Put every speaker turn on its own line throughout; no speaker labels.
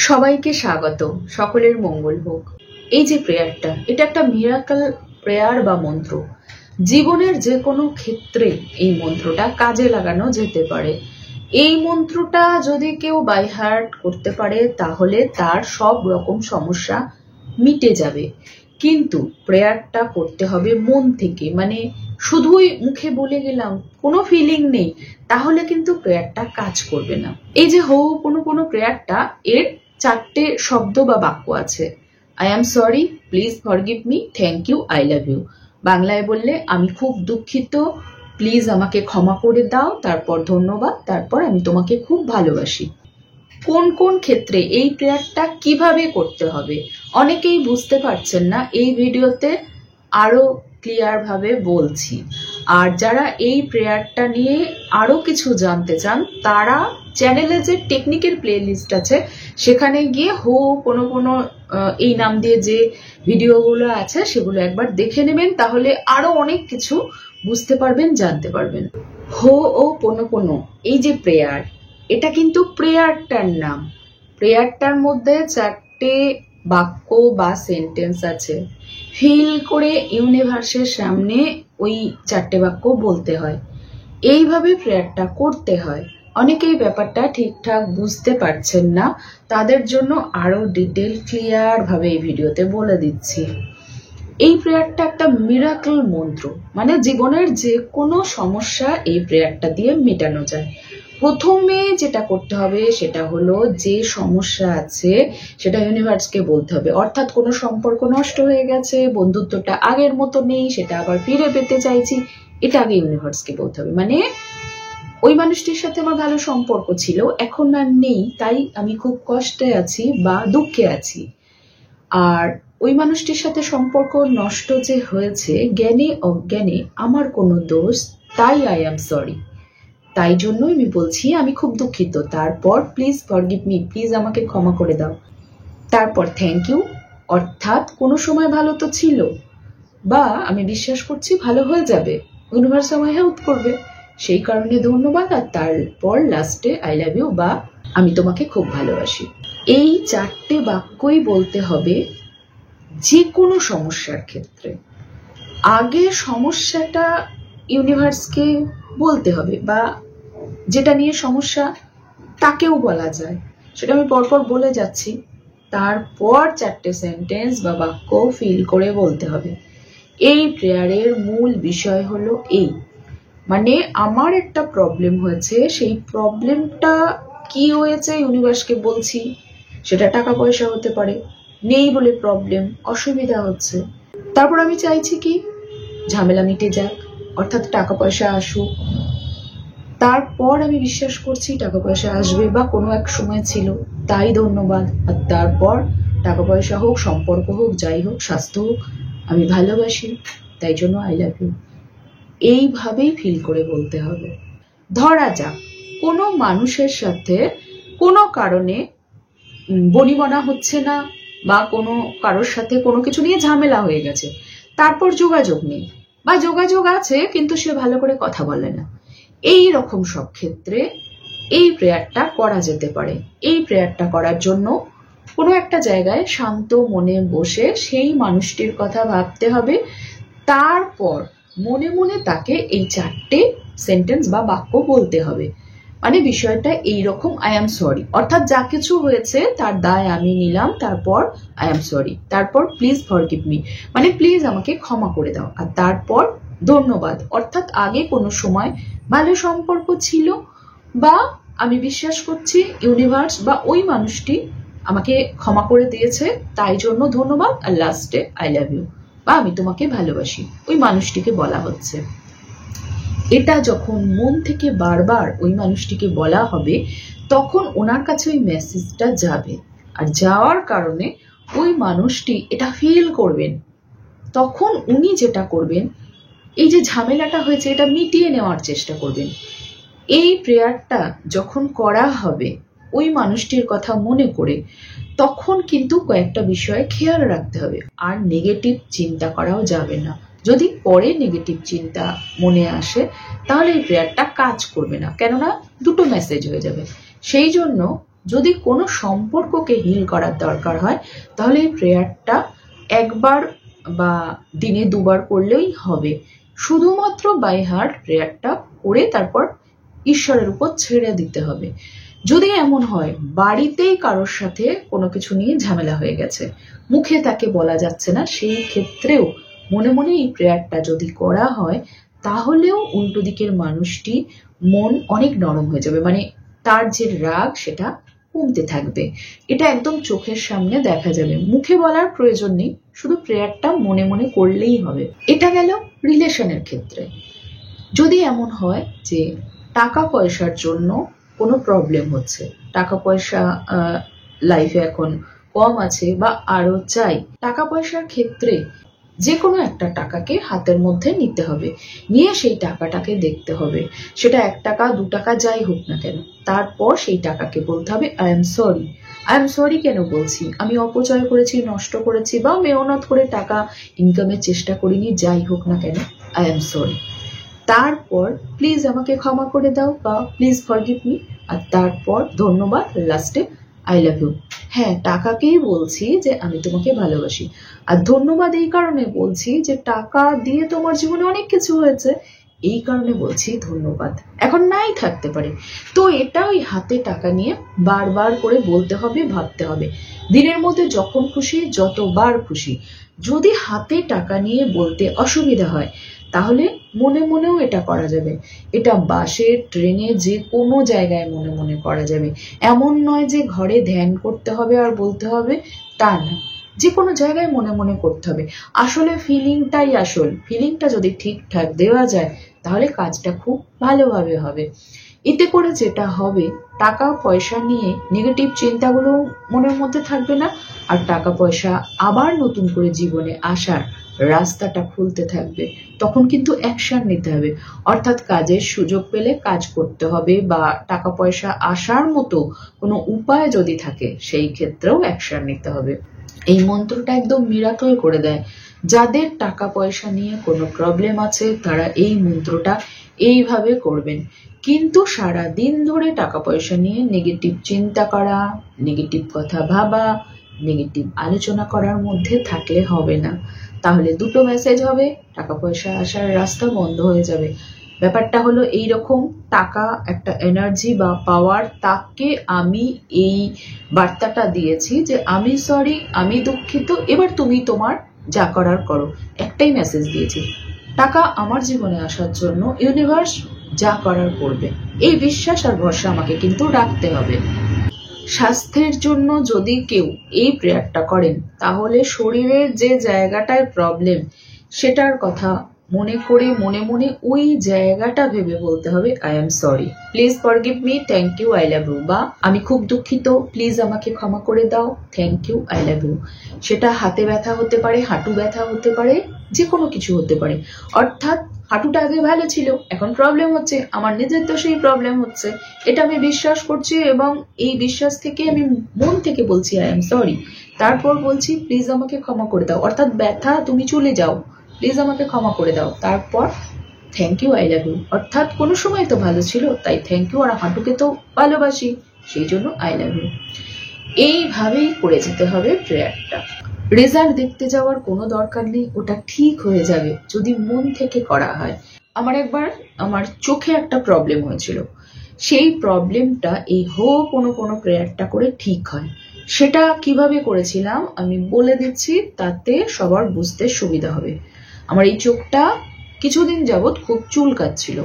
সবাইকে স্বাগত। সকলের মঙ্গল হোক। এই যে প্রেয়ারটা, এটা একটা মিরাকল প্রেয়ার বা মন্ত্র। জীবনের যে কোনো ক্ষেত্রে এই মন্ত্রটা কাজে লাগানো যেতে পারে। এই মন্ত্রটা যদি কেউ বাই হার্ট করতে পারে তাহলে তার সব রকম সমস্যা মিটে যাবে। কিন্তু প্রেয়ারটা করতে হবে মন থেকে, মানে শুধুই মুখে বলে গেলাম, কোনো ফিলিং নেই, তাহলে কিন্তু প্রেয়ারটা কাজ করবে না। এই যে হো কোনো প্রেয়ারটা, এর 4টে শব্দ বা বাক্য আছে। I am sorry, please forgive me, thank you, I love you. বাংলায় বললে আমি খুব দুঃখিত, প্লিজ আমাকে ক্ষমা করে দাও, তারপর ধন্যবাদ, তারপর আমি তোমাকে খুব ভালোবাসি। কোন কোন ক্ষেত্রে এই প্রেয়ারটা কিভাবে করতে হবে অনেকেই বুঝতে পারছেন না, এই ভিডিওতে আরো ক্লিয়ার ভাবে বলছি। আর যারা এই প্রেয়ারটা নিয়ে আরো কিছু জানতে চান তারা চ্যানেলে যে টেকনিকের প্লে লিস্ট আছে সেখানে গিয়ে হো কোনো এই নাম দিয়ে যে ভিডিওগুলো আছে সেগুলো একবার দেখে নেবেন, তাহলে আরো অনেক কিছু বুঝতে পারবেন, জানতে পারবেন। হো ও কোনো এই যে প্রেয়ার, এটা কিন্তু প্রেয়ারটার নাম। প্রেয়ারটার মধ্যে 4টে বাক্য বা সেন্টেন্স আছে। ফিল করে ইউনিভার্সের সামনে ওই 4টে বাক্য বলতে হয়, এইভাবে প্রেয়ারটা করতে হয়। অনেকেই ব্যাপারটা ঠিকঠাক বুঝতে পারছেন না, তাদের জন্য আরো ডিটেল ক্লিয়ার ভাবে এই ভিডিওতে বলে দিচ্ছি। এই প্রেয়ারটা একটা মিরাকল মন্ত্র, মানে জীবনের যে কোনো সমস্যা এই প্রেয়ারটা দিয়ে মেটানো যায়। প্রথমে যেটা করতে হবে সেটা হলো, যে সমস্যা আছে সেটা ইউনিভার্সকে বলতে হবে। অর্থাৎ কোনো সম্পর্ক নষ্ট হয়ে গেছে, বন্ধুত্বটা আগের মতো নেই, সেটা আবার ফিরে পেতে চাইছি, এটা আগে ইউনিভার্সকে বলতে হবে। মানে ওই মানুষটির সাথে আমার ভালো সম্পর্ক ছিল, এখন আর নেই, তাই আমি খুব কষ্টে আছি বা দুঃখে আছি। আর ওই মানুষটির সাথে সম্পর্ক নষ্ট যে হয়েছে জ্ঞানে অজ্ঞানে আমার কোনো দোষ, তাই আই এম সরি, তাই জন্যই আমি বলছি আমি খুব দুঃখিত। তারপর প্লিজ ফরগিভ মি, প্লিজ আমাকে ক্ষমা করে দাও। তারপর থ্যাংক ইউ, অর্থাৎ কোনো সময় ভালো তো ছিল, বা আমি বিশ্বাস করছি ভালো হয়ে যাবে, ইউনিভার্স আমায় হেল্প করবে, সেই কারণে ধন্যবাদ। আর তারপর লাস্টে আই লাভ ইউ বা আমি তোমাকে খুব ভালোবাসি। এই 4টে বাক্যই বলতে হবে যে কোনো সমস্যার ক্ষেত্রে। আগে সমস্যাটা ইউনিভার্সকে বলতে হবে, বা যেটা নিয়ে সমস্যা তাকেও বলা যায়, সেটা আমি পরপর বলে যাচ্ছি। তারপর 4টে সেন্টেন্স বা বাক্য ফিল করে বলতে হবে। এই প্রেয়ারের মূল বিষয় হলো এই, মানে আমার একটা প্রবলেম হয়েছে, সেই প্রবলেমটা কি হয়েছে ইউনিভার্সকে বলছি। সেটা টাকা পয়সা হতে পারে, নেই বলে প্রবলেম, অসুবিধা হচ্ছে। তারপর আমি চাইছি কি ঝামেলা মিটে যাক, অর্থাৎ টাকা পয়সা আসুক। তারপর আমি বিশ্বাস করছি টাকা পয়সা আসবে, বা কোনো এক সময় ছিল, তাই ধন্যবাদ। আর তারপর টাকা পয়সা হোক, সম্পর্ক হোক, যাই হোক, স্বাস্থ্য হোক, আমি ভালোবাসি, তাই জন্য আই লাভ ইউ। এইভাবেই ফিল করে বলতে হবে। ধরা যাক কোনো মানুষের সাথে কোনো কারণে বনিবনা হচ্ছে না, বা কোনো কারোর সাথে কোনো কিছু নিয়ে ঝামেলা হয়ে গেছে, তারপর যোগাযোগ নেই, বা যোগাযোগ আছে কিন্তু সে ভালো করে কথা বলে না। এই রকম সব ক্ষেত্রে এই প্রেয়ারটা করা যেতে পারে। এই প্রেয়ারটা করার জন্য কোনো একটা জায়গায় শান্ত মনে বসে সেই মানুষটির কথা ভাবতে হবে, তারপর মনে মনে তাকে এই 4টে সেন্টেন্স বা বাক্য বলতে হবে। মানে বিষয়টা এইরকম, আই এম সরি, অর্থাৎ যা কিছু হয়েছে তার দায় আমি নিলাম, তারপর আই এম সরি, তারপর প্লিজ ফরগিভ মি, মানে প্লিজ আমাকে ক্ষমা করে দাও, আর তারপর ধন্যবাদ, অর্থাৎ আগে কোনো সময় ভালো সম্পর্ক ছিল, বা আমি বিশ্বাস করছি ইউনিভার্স বা ওই মানুষটি আমাকে ক্ষমা করে দিয়েছে, তাই জন্য ধন্যবাদ। আর লাস্টে আই লাভ ইউ বা আমি তোমাকে ভালোবাসি, ওই মানুষটিকে বলা হচ্ছে। এটা যখন মন থেকে বারবার ওই মানুষটিকে বলা হবে, তখন ওনার কাছে ওই মেসেজটা যাবে, আর যাওয়ার কারণে ওই মানুষটি এটা ফিল করবেন। তখন উনি যেটা করবেন, এই যে ঝামেলাটা হয়েছে এটা মিটিয়ে নেওয়ার চেষ্টা করবেন। এই প্রেয়ারটা যখন করা হবে ওই মানুষটির কথা মনে করে, তখন কিন্তু কয়েকটা বিষয়ে খেয়াল রাখতে হবে। আর নেগেটিভ চিন্তা করাও যাবে না। যদি পরে নেগেটিভ চিন্তা মনে আসে তাহলে এই প্রেয়ারটা কাজ করবে না, কেননা দুটো মেসেজ হয়ে যাবে। সেই জন্য যদি কোনো সম্পর্ককে হিল করার দরকার হয় তাহলে এই প্রেয়ারটা একবার বা দিনে 2বার করলেই হবে। শুধুমাত্র বাই হার্ট প্রেয়ারটা করে তারপর ঈশ্বরের উপর ছেড়ে দিতে হবে। যদি এমন হয় বাড়িতেই কারোর সাথে কোনো কিছু নিয়ে ঝামেলা হয়ে গেছে, মুখে তাকে বলা যাচ্ছে না, সেই ক্ষেত্রেও মনে মনে এই প্রেয়ারটা যদি করা হয় তাহলেও উল্টো দিকের মানুষটি মন অনেক নরম হয়ে যাবে, মানে তার যে রাগ সেটা কমতে থাকবে। এটা একদম চোখের সামনে দেখা যাবে, মুখে বলার প্রয়োজন নেই, শুধু প্রেয়ারটা মনে মনে করলেই হবে। এটা গেল রিলেশনের ক্ষেত্রে। যদি এমন হয় যে টাকা পয়সার জন্য কোনো প্রবলেম হচ্ছে, টাকা পয়সা লাইফে এখন কম আছে বা আরো চাই, টাকা পয়সার ক্ষেত্রে যে কোনো একটা টাকাকে হাতের মধ্যে নিতে হবে, নিয়ে সেই টাকাটাকে দেখতে হবে, সেটা 1 টাকা 2 টাকা যাই হোক না কেন, তারপর সেই টাকাকে বলতে হবে I am sorry. I am sorry কেন বলছি, আমি অপচয় করেছি, নষ্ট করেছি বা মেহনত করে টাকা ইনকামের চেষ্টা করিনি, যাই হোক না কেন আই এম সরি। তারপর প্লিজ আমাকে ক্ষমা করে দাও বা প্লিজ ফরগিভ মি, আর তারপর ধন্যবাদ, লাস্টে আই লাভ ইউ। হ্যাঁ, টাকাকেই বলছি যে আমি তোমাকে ভালোবাসি, আর ধন্যবাদ এই কারণে বলছি যে টাকা দিয়ে তোমার জীবনে অনেক কিছু হয়েছে, এই কারণে বলছি ধন্যবাদ। এখন নাই থাকতে পারে, তো এটা ওই হাতে টাকা নিয়ে বারবার করে বলতে হবে, ভাবতে হবে, দিনের মধ্যে যখন খুশি যতবার খুশি। যদি হাতে টাকা নিয়ে বলতে অসুবিধা হয় তাহলে মনে মনেও এটা করা যাবে। এটা বাসে, ট্রেনে, যে কোনো জায়গায় মনে মনে করা যাবে। এমন নয় যে ঘরে ধ্যান করতে হবে আর বলতে হবে, তা না, যে কোনো জায়গায় মনে মনে করতে হবে। আসলে ফিলিংটাই আসল, ফিলিংটা যদি ঠিকঠাক দেওয়া যায় তাহলে কাজটা খুব ভালোভাবে হবে। এতে করে যেটা হবে, টাকা পয়সা নিয়ে নেগেটিভ চিন্তাগুলো মনের মধ্যে থাকবে না, আর টাকা পয়সা আবার নতুন করে জীবনে আসার রাস্তাটা খুলতে থাকবে। তখন কিন্তু অ্যাকশন নিতে হবে, অর্থাৎ কাজের সুযোগ পেলে কাজ করতে হবে, বা টাকা পয়সা আসার মতো কোনো উপায় যদি থাকে সেই ক্ষেত্রেও অ্যাকশন নিতে হবে। এই মন্ত্রটা একদম মিরাকল করে দেয়। যাদের টাকা পয়সা নিয়ে কোনো প্রবলেম আছে তারা এই মন্ত্রটা এইভাবে করবেন। কিন্তু সারা দিন ধরে টাকা পয়সা নিয়ে নেগেটিভ চিন্তা করা, নেগেটিভ কথা ভাবা, নেগেটিভ আলোচনা করার মধ্যে থাকলে হবে না। তাহলে দুটো মেসেজ হবে, টাকা পয়সা আসার রাস্তা বন্ধ হয়ে যাবে। ব্যাপারটা হলো এইরকম, টাকা একটা এনার্জি বা পাওয়ার, তাকে আমি এই বার্তাটা দিয়েছি যে আমি সরি, আমি দুঃখিত, এবার তুমি তোমার যা করার করো। একটাই মেসেজ দিয়েছি, টাকা আমার জীবনে আসার জন্য ইউনিভার্স যা করার করবে। এই বিশ্বাস আর ভরসা আমাকে কিন্তু রাখতে হবে। স্বাস্থ্যের জন্য যদি কেউ এই প্রেয়ারটা করেন তাহলে শরীরের যে জায়গাটায় প্রবলেম সেটার কথা মনে করে মনে মনে ওই জায়গাটা ভেবে বলতে হবে I am sorry, please forgive me, thank you, I love you, বা আমি খুব দুঃখিত, প্লিজ আমাকে ক্ষমা করে দাও, thank you, I love you. সেটা হাতে ব্যথা হতে পারে, হাঁটু ব্যথা হতে পারে, যে কোনো কিছু হতে পারে। অর্থাৎ হাঁটুটা আগে ভালো ছিল, এখন প্রবলেম হচ্ছে, আমার নিজের তো সেই প্রবলেম হচ্ছে, এটা আমি বিশ্বাস করছি এবং এই বিশ্বাস থেকে আমি মন থেকে বলছি আই এম সরি। তারপর বলছি প্লিজ আমাকে ক্ষমা করে দাও, অর্থাৎ ব্যথা তুমি চলে যাও, প্লিজ আমাকে ক্ষমা করে দাও। তারপর thank you, I love you, অর্থাৎ কোনো সময় তো ভালো ছিল তাই থ্যাংক ইউ, আর হাঁটুকে তো ভালোবাসি সেই জন্য আই লাভ ইউ। এইভাবেই করে যেতে হবে প্রেয়ারটা। রেজাল্ট দেখতে যাওয়ার কোনো দরকার নেই, ওটা ঠিক হয়ে যাবে যদি মন থেকে করা হয়। আমার একবার আমার চোখে একটা প্রবলেম হয়েছিল, সেই প্রবলেমটা এই কোনো প্রেয়ারটা করে ঠিক হয়। সেটা কিভাবে করেছিলাম আমি বলে দিচ্ছি, তাতে সবার বুঝতে সুবিধা হবে। আমার এই চোখটা কিছুদিন যাবৎ খুব চুলকাচ্ছিল,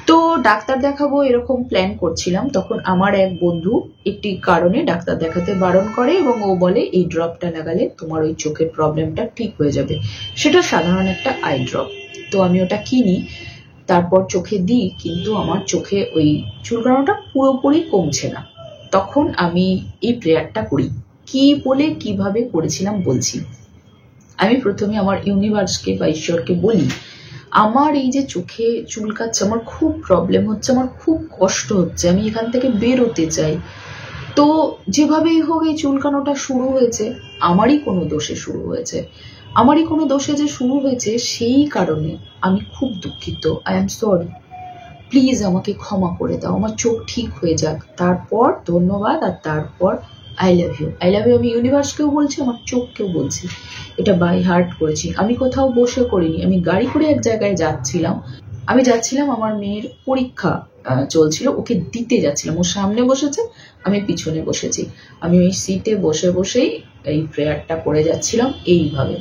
তো ডাক্তার দেখাবো এরকম প্ল্যান করছিলাম। তখন আমার এক বন্ধু একটি কারণে ডাক্তার দেখাতে বারণ করে এবং ও বলে এই ড্রপটা লাগালে তোমার ওই চোখের প্রবলেমটা ঠিক হয়ে যাবে। সেটা সাধারণ একটা আই ড্রপ। তো আমি ওটা কিনি, তারপর চোখে দিই, কিন্তু আমার চোখে ওই চুলকানোটা পুরোপুরি কমছে না। তখন আমি এই প্রেয়ারটা করি। কি বলে কিভাবে করেছিলাম বলছি। আমি প্রথমে আমার ইউনিভার্সকে বা ঈশ্বরকে বলি আমার এই যে চোখে চুলকাচ্ছে, আমার খুব প্রবলেম হচ্ছে, আমার খুব কষ্ট হচ্ছে, আমি এখান থেকে বেরোতে চাই। তো যেভাবেই হোক এই চুলকানোটা শুরু হয়েছে আমারই কোনো দোষে শুরু হয়েছে, আমারই কোনো দোষে যে শুরু হয়েছে সেই কারণে আমি খুব দুঃখিত, আই এম সরি। প্লিজ আমাকে ক্ষমা করে দাও, আমার চোখ ঠিক হয়ে যাক, তারপর ধন্যবাদ, আর তারপর I love you. I love you আমি ইউনিভার্সকেও বলছি, আমার চোখকেও বলছি। এটা বাই হার্ট করেছি, আমি কোথাও বসে করিনি। আমি গাড়ি করে এক জায়গায় যাচ্ছিলাম, আমার মেয়ের পরীক্ষা চলছিল, ওকে দিতে যাচ্ছিলাম। ও সামনে বসেছে, আমি পিছনে বসেছি। আমি ওই সিটে বসে বসেই এই প্রেয়ারটা করে যাচ্ছিলাম এইভাবে।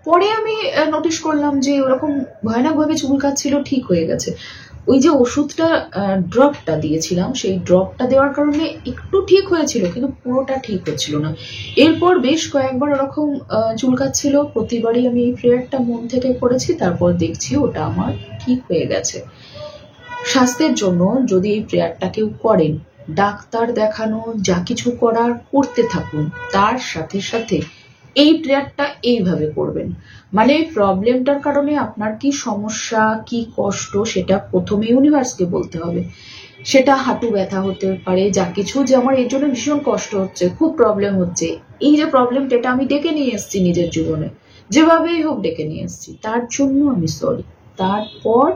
পরে আমি নোটিস করলাম যে ওরকম ভয়ানকভাবে চুলকাচ্ছিল, ঠিক হয়ে গেছে। ওই যে ওষুধটা ড্রপটা দিয়েছিলাম, সেই ড্রপটা দেওয়ার কারণে একটু ঠিক হয়েছিল, কিন্তু পুরোটা ঠিক হচ্ছিল না। এরপর বেশ কয়েকবার ওরকম চুলকাচ্ছিল, প্রতিবারই আমি এই প্রেয়ারটা মন থেকে করেছি, তারপর দেখছি ওটা আমার ঠিক হয়ে গেছে। স্বাস্থ্যের জন্য যদি এই প্রেয়ারটা কেউ করেন, ডাক্তার দেখানো যা কিছু করার করতে থাকুন, তার সাথে সাথে এই প্রেয়ারটা এইভাবে করবেন। মানে প্রবলেমটার কারণে আপনার কি সমস্যা, কি কষ্ট, সেটা প্রথমে ইউনিভার্সকে বলতে হবে। সেটা হাঁটু ব্যথা হতে পারে, যা কিছু, যে আমার এর জন্য ভীষণ কষ্ট হচ্ছে, খুব প্রবলেম হচ্ছে, এই যে প্রবলেমটা, এটা আমি ডেকে নিয়ে এসেছি নিজের জীবনে, যেভাবেই হোক ডেকে নিয়ে এসেছি, তার জন্য আমি সরি। তারপর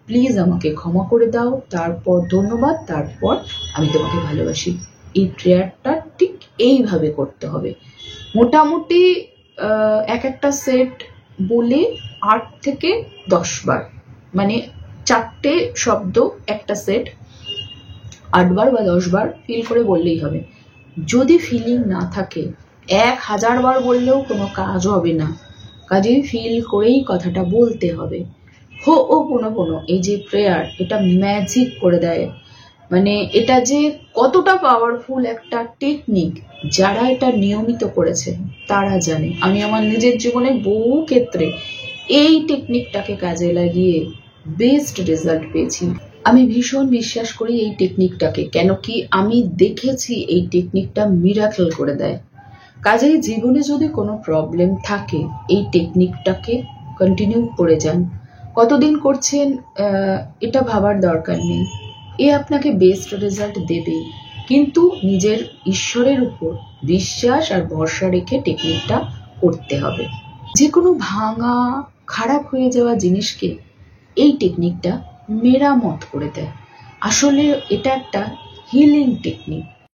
প্লিজ আমাকে ক্ষমা করে দাও, তারপর ধন্যবাদ, তারপর আমি তোমাকে ভালোবাসি। এই প্রেয়ারটা ঠিক এইভাবে করতে হবে। মোটামুটি এক একটা সেট বলে 8 থেকে 10 বার, মানে 4টে শব্দ একটা সেট 8 বার বা 10 বার ফিল করে বললেই হবে। যদি ফিলিং না থাকে 1000 বার বললেও কোনো কাজ হবে না, কাজেই ফিল করেই কথাটা বলতে হবে। হো ও পুনঃ এই যে প্রেয়ার, এটা ম্যাজিক করে দেয়। মানে এটা যে কতটা পাওয়ারফুল একটা টেকনিক, যারা এটা নিয়মিত করেছে তারা জানে। আমি আমার নিজের জীবনে বহু ক্ষেত্রে এই টেকনিকটাকে কাজে লাগিয়ে বেস্ট রেজাল্ট পেয়েছি। আমি ভীষণ বিশ্বাস করি এই টেকনিকটাকে, কেন কি আমি দেখেছি এই টেকনিকটা মিরাকেল করে দেয়। কাজেই জীবনে যদি কোনো প্রবলেম থাকে, এই টেকনিকটাকে কন্টিনিউ করে যান। কতদিন করছেন এটা ভাবার দরকার নেই, এ আপনাকে বেস্ট রেজাল্ট দেবেই, কিন্তু নিজের ঈশ্বরের উপর বিশ্বাস আর ভরসা রেখে টেকনিকটা করতে হবে। যে কোনো ভাঙা, খারাপ হয়ে যাওয়া জিনিসকে এই টেকনিকটা মেরামত করে দেয়। আসলে এটা একটা হিলিং টেকনিক।